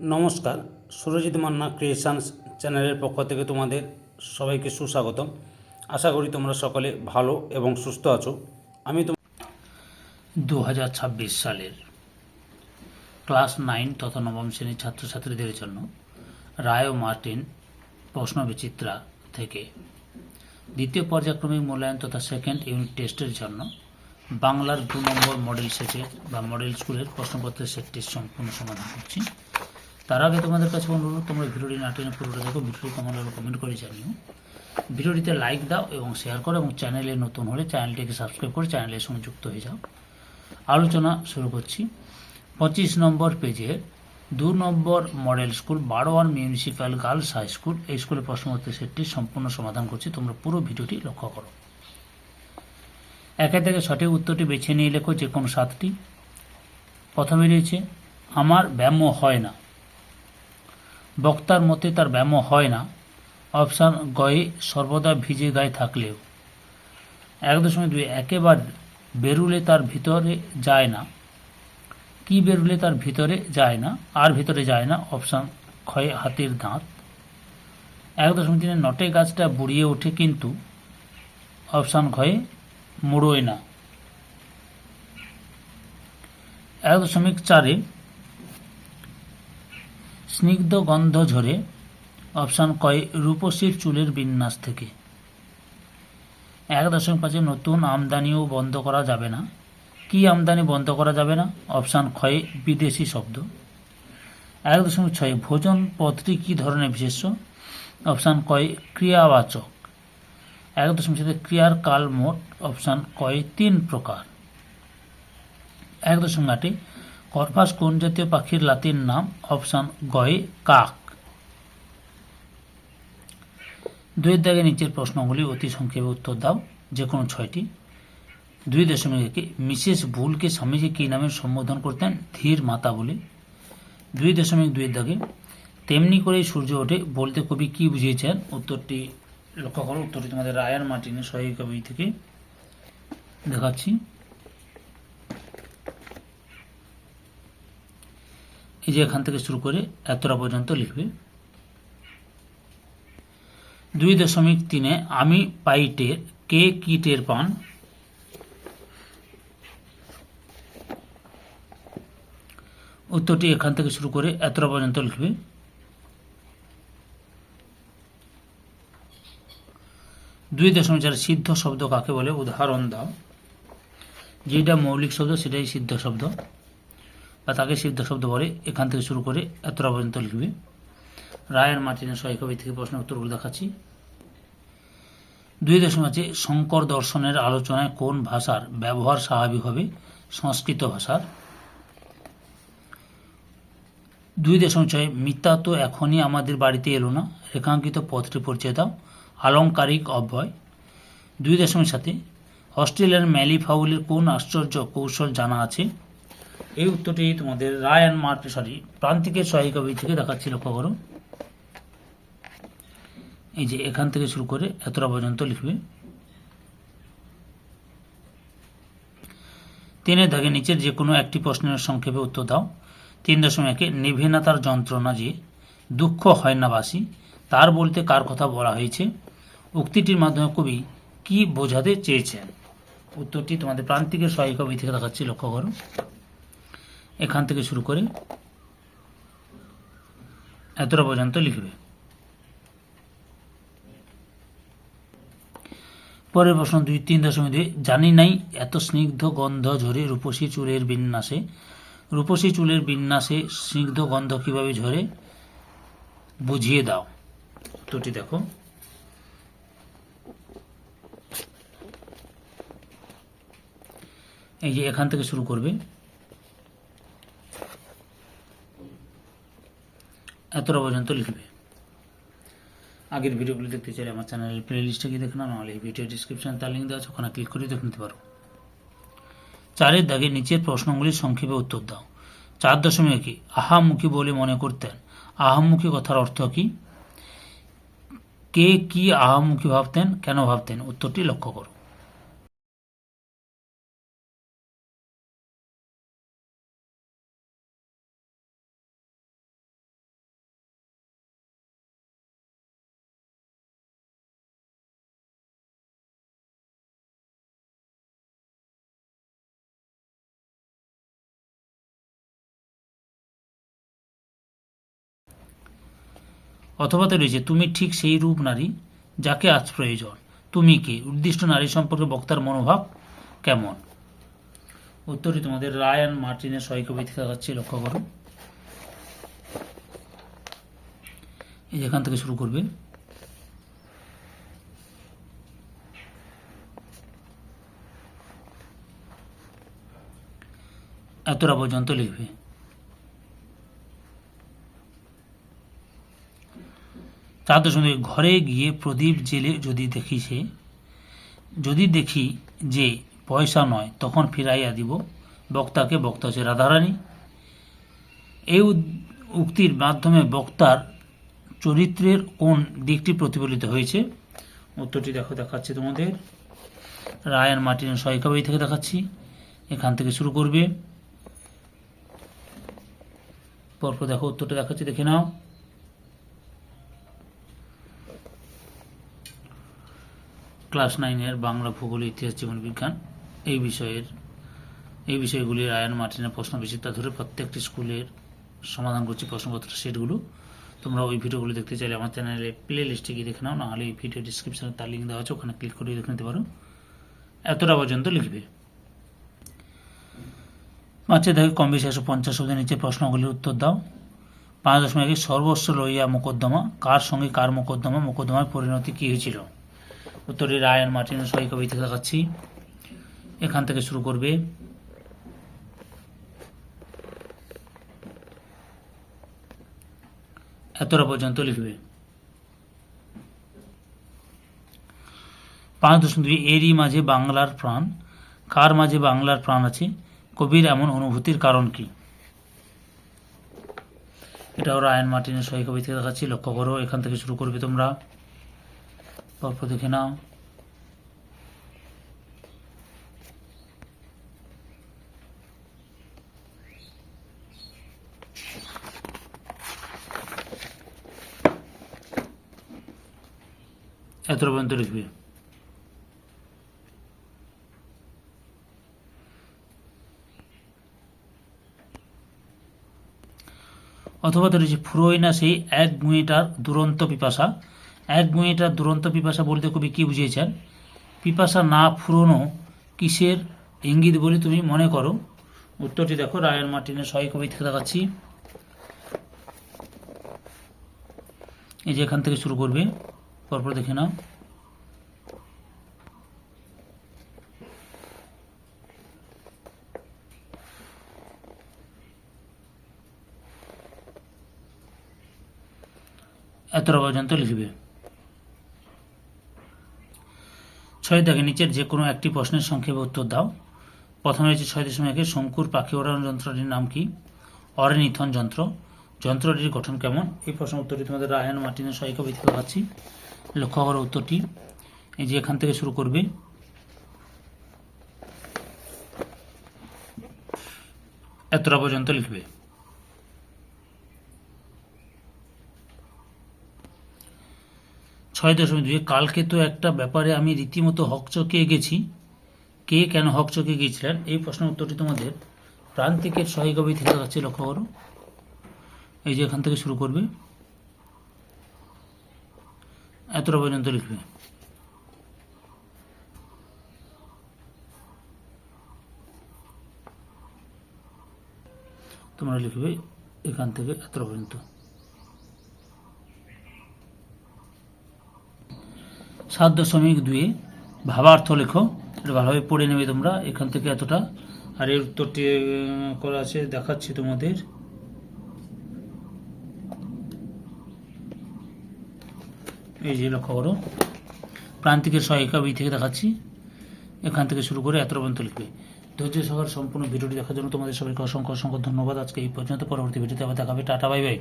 নমস্কার, সুরজিৎ মান্না ক্রিয়েশনস চ্যানেলের পক্ষ থেকে তোমাদের সবাইকে সুস্বাগতম। আশা করি তোমরা সকলে ভালো এবং সুস্থ আছো। আমি 2026 সালের ক্লাস 9 তথা নবম শ্রেণীর ছাত্রছাত্রীদের জন্য রায় ও মার্টিন প্রশ্নবিচিত্রা থেকে দ্বিতীয় পর্যায়ক্রমিক মূল্যায়ন তথা সেকেন্ড ইউনিট টেস্টের জন্য বাংলার 2 নম্বর মডেল সেটের বা মডেল স্কুলের প্রশ্নপত্রের সেটটির সম্পূর্ণ সমাধান করছি। তার আগে তোমাদের কাছে অনুরোধ, তোমরা ভিডিওটি না টেনে পুরোটা দেখো, ভিডিওটি কেমন লাগলো কমেন্ট করে জানিও, ভিডিওটিতে লাইক দাও এবং শেয়ার করো, এবং চ্যানেলে নতুন হলে চ্যানেলটিকে সাবস্ক্রাইব করে চ্যানেলের সঙ্গে যুক্ত হয়ে যাও। আলোচনা শুরু করছি। 25 নম্বর পেজের 2 নম্বর মডেল স্কুল বারোয়ার মিউনিসিপ্যাল গার্লস হাই স্কুল, এই স্কুলের প্রশ্নপত্রের সেটটির সম্পূর্ণ সমাধান করছি। তোমরা পুরো ভিডিওটি লক্ষ্য করো। একে থেকে সঠিক উত্তরটি বেছে নিয়ে লেখো যে কোনো 7টি। প্রথমে রয়েছে আমার ব্যায়াম হয় না। বক্তার মতে তার ব্যায়াম হয় না। অপশান গয়ে সর্বদা ভিজে গায়ে থাকলেও। 1.2 একেবারে বেরুলে তার ভিতরে যায় না। কি বেরুলে তার ভিতরে যায় না? আর ভিতরে যায় না। অপশান ক্ষয়ে হাতির দাঁত। 1.3 নটে গাছটা বুড়িয়ে ওঠে কিন্তু। অপশান ক্ষয়ে মুড়োয় না। 1.4 স্নিগ্ধ গন্ধ ঝরে। অপশান কয়ে রূপসীর চুলের বিন্যাস থেকে। 1.5 নতুন আমদানিও বন্ধ করা যাবে না। কি আমদানি বন্ধ করা যাবে না? অপশান ক্ষয়ে বিদেশি শব্দ। 1.6 ভোজন পদটি কী ধরনের বিশেষ্য? অপশান কয়ে ক্রিয়াবাচক। 1.7 ক্রিয়ার কাল মোট। অপশান কয়ে 3 প্রকার। 1.8 করভাস কোন জাতীয় পাখির লাতিন নাম? অপশান গয়ে কাক। 2 দাগে নিচের প্রশ্নগুলি অতি সংক্ষেপে উত্তর দাও, যে কোনো 6টি। 2.1 মিসেস ভুলকে স্বামীজি কী নামে সম্বোধন করতেন? ধীর মাতা বলে। 2.2 দাগে তেমনি করেই সূর্য ওঠে বলতে কবি কি বুঝিয়েছেন? উত্তরটি লক্ষ্য করো। উত্তরটি তোমাদের রায়ান মার্টিনের সহায়িকা বই থেকে দেখাচ্ছি। এই যে এখান থেকে শুরু করে এতটা পর্যন্ত লিখবে। 2.3 আমি পাই টের, কে কি টের পান? উত্তরটি এখান থেকে শুরু করে এতটা পর্যন্ত লিখবে। 2.4 সিদ্ধ শব্দ কাকে বলে? উদাহরণ দাও। যেটা মৌলিক শব্দ সেটাই সিদ্ধ শব্দ বা তাকে সিদ্ধ শব্দ বলে। এখান থেকে শুরু করে এতটা পর্যন্ত লিখবে। রায়ান মার্টিনের সহায়িকা বই থেকে প্রশ্নের উত্তরগুলো দেখাচ্ছি। 2.5 শঙ্কর দর্শনের আলোচনায় কোন ভাষার ব্যবহার স্বাভাবিক হবে? সংস্কৃত ভাষার। 2.6 মিতা তো এখনই আমাদের বাড়িতে এলো না, রেখাঙ্কিত পথটি পরিচয় দাও। আলংকারিক অব্যয়। 2.7 অস্ট্রেলিয়ার ম্যালিফাউলের কোন আশ্চর্য কৌশল জানা আছে? এই উত্তরটি তোমাদের রায়ান প্রান্তিকের সহায়িকা বই থেকে দেখাচ্ছি, লক্ষ্য করো। এই যে এখান থেকে শুরু করে এতটা পর্যন্ত লিখবে। 3 দাগে নিচের যে কোনো একটি প্রশ্নের সংক্ষেপে উত্তর দাও। 3.1 নিভে না তার যন্ত্রণা যে, দুঃখ হয় না বাসি, তার বলতে কার কথা বলা হয়েছে? উক্তিটির মাধ্যমে কবি কি বোঝাতে চেয়েছেন? উত্তরটি তোমাদের প্রান্তিকের সহায়িকা বই থেকে দেখাচ্ছি, লক্ষ্য করো। এখান থেকে শুরু করে এতটা পর্যন্ত লিখবে। পরের প্রশ্ন 3.2 জানি নাই এত স্নিগ্ধ গন্ধ ঝরে রূপসী চুলের বিন্যাসে। রূপসী চুলের বিন্যাসে স্নিগ্ধ গন্ধ কিভাবে ঝরে বুঝিয়ে দাও। উত্তরটি দেখো। এই যে এখান থেকে শুরু করবে এতটা পর্যন্ত লিখবে। আগের ভিডিওগুলো দেখতে চাইলে আমার চ্যানেলের প্লে লিস্টে গিয়ে দেখে নাও, নাহলে এই ভিডিও ডিসক্রিপশন তার লিঙ্ক দেওয়া আছে, ওখানে ক্লিক করে দেখে নিতে পারো। 4 দাগে নিচের প্রশ্নগুলির সংক্ষেপে উত্তর দাও। 4.1 আহামুখী বলে মনে করতেন। আহামুখী কথার অর্থ কি? কে কি আহামুখী ভাবতেন, কেন ভাবতেন? উত্তরটি লক্ষ্য করো। অথবাতে রয়েছে তুমি ঠিক সেই রূপ নারী যাকে আজ প্রয়োজন। তুমি কে? উদ্দিষ্ট নারী সম্পর্কে বক্তার মনোভাব কেমন? উত্তরটি তোমাদের রায়ান মার্টিনের সহি কবিতা দেখাচ্ছি, লক্ষ্য করো। এই যেখান থেকে শুরু করবে। এতটা পর্যন্ত লিখবে। তাদের সঙ্গে ঘরে গিয়ে প্রদীপ জেলে যদি দেখি যে পয়সা নয় তখন ফিরাইয়া দিব বক্তাকে। বক্তা হচ্ছে রাধারানী। এই উক্তির মাধ্যমে বক্তার চরিত্রের কোন দিকটি প্রতিফলিত হয়েছে? উত্তরটি দেখাচ্ছি তোমাদের রায়ান মার্টিনের সহি কবিতা থেকে দেখাচ্ছি। এখান থেকে শুরু করবে, পরপর দেখো উত্তরটা দেখাচ্ছি, দেখে নাও। ক্লাস 9-এর বাংলা, ভূগোল, ইতিহাস, জীবন বিজ্ঞান এই বিষয়গুলি রায়ান মার্টিনের প্রশ্ন বিচিত্রা ধরে প্রত্যেকটি স্কুলের সমাধান করছি প্রশ্নপত্র সেটগুলো। তোমরা ওই ভিডিওগুলো দেখতে চাইলে আমার চ্যানেলে প্লে লিস্টে গিয়ে দেখে নাও, নাহলে এই ভিডিও ডিসক্রিপশনে তার লিঙ্ক দেওয়া আছে, ওখানে ক্লিক করে দেখে নিতে পারো। এতটা পর্যন্ত লিখবে। পাঁচে দেখে কম বেশি 150 শব্দের নিচে প্রশ্নগুলির উত্তর দাও। 5.1 সর্বস্ব লইয়া মোকদ্দমা, কার সঙ্গে কার মোকদ্দমা, মোকদ্দমার পরিণতি কি হয়েছিল? উত্তরটি রায়ান মার্টিনের সহি কবিতা দেখাচ্ছি। এখান থেকে শুরু করবে, এতটা পর্যন্ত লিখবে। 5.2 এরই মাঝে বাংলার প্রাণ, কার মাঝে বাংলার প্রাণ আছে, কবির এমন অনুভূতির কারণ কি? এটাও রায়ান মার্টিনের সহি কবিতা দেখাচ্ছি, লক্ষ্য করো। এখান থেকে শুরু করবে তোমরা, পরপর দেখে নাও। এত পর্যন্ত লিখবে। অথবা রয়েছে ফুরোয় না সেই এক গুঁয়েটার দুরন্ত পিপাসা। এক গুঁয়েটার দুরন্ত পিপাসা বলতে কবি কি বুঝিয়েছেন? পিপাসা না ফুরোনো কিসের ইঙ্গিত বলে তুমি মনে করো? উত্তরটি দেখো রায়ান মার্টিনের সহি কবিতা দেখাচ্ছি। এই যে এখান থেকে শুরু করবে, পরপর দেখে নাও। এতটা পর্যন্ত লিখবে। 6 দাগে নিচের যে কোনো একটি প্রশ্নের সংক্ষেপে উত্তর দাও। প্রথমে রয়েছে 6.1 শঙ্কুর পাখি ওড়ানো যন্ত্রটির নাম কি? অরিনিথন যন্ত্র। যন্ত্রটির গঠন কেমন? এই প্রশ্নের উত্তরটি তোমাদের রায়ান মার্টিনের সহি কবিতা দেখাচ্ছি, লক্ষ্য করো উত্তরটি। এই যে এখান থেকে শুরু করবে, এতটা পর্যন্ত লিখবে। 6.2 কালকে তো একটা ব্যাপারে আমি রীতিমতো হকচকিয়ে গেছি। কে কেন হকচকিয়ে গিয়েছিলেন? এই প্রশ্নের উত্তরটি তোমাদের প্রান্তিকের সহি কবিতা দেখাচ্ছি, লক্ষ্য করো। এই যে এখান থেকে শুরু করবে, এতটা পর্যন্ত লিখবে। তোমরা লিখবে এখান থেকে এতটা পর্যন্ত। 7.2 ভাবার্থ লেখো। এটা ভালোভাবে পড়ে নেবে তোমরা, এখান থেকে এতটা। আর এর উত্তরটি করা আছে, দেখাচ্ছি তোমাদের। এই যে লক্ষ্য করো, প্রান্তিকের সহায়িকা বই থেকে দেখাচ্ছি, এখান থেকে শুরু করে এতটা পর্যন্ত লিখবে। ধৈর্য সহকারে সম্পূর্ণ ভিডিওটি দেখার জন্য তোমাদের সবাইকে অসংখ্য অসংখ্য ধন্যবাদ। আজকে এই পর্যন্ত, পরবর্তী ভিডিওতে আবার দেখাবে। Tata, bye bye.